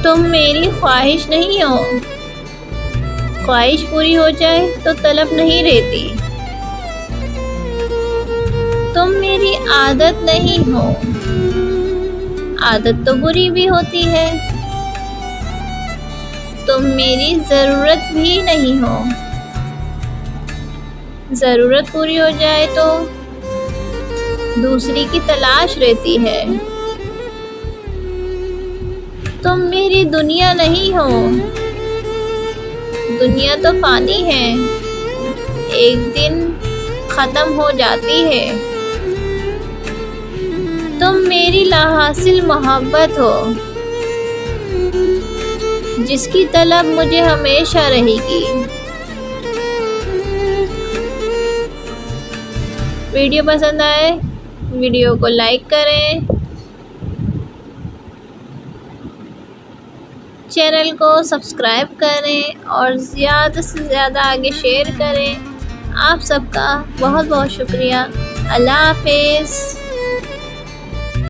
तुम मेरी ख्वाहिश नहीं हो। ख्वाहिश पूरी हो जाए तो तलब नहीं रहती। तुम मेरी आदत नहीं हो। आदत तो बुरी भी होती है। तुम मेरी ज़रूरत भी नहीं हो। ज़रूरत पूरी हो जाए तो दूसरी की तलाश रहती है। तुम मेरी दुनिया नहीं हो। दुनिया तो फ़ानी है, एक दिन ख़त्म हो जाती है। तुम मेरी लाहासिल मोहब्बत हो, जिसकी तलब मुझे हमेशा रहेगी। वीडियो पसंद आए वीडियो को लाइक करें, चैनल को सब्सक्राइब करें और ज़्यादा से ज़्यादा आगे शेयर करें। आप सबका बहुत बहुत शुक्रिया। अल्लाह हाफ़िज़।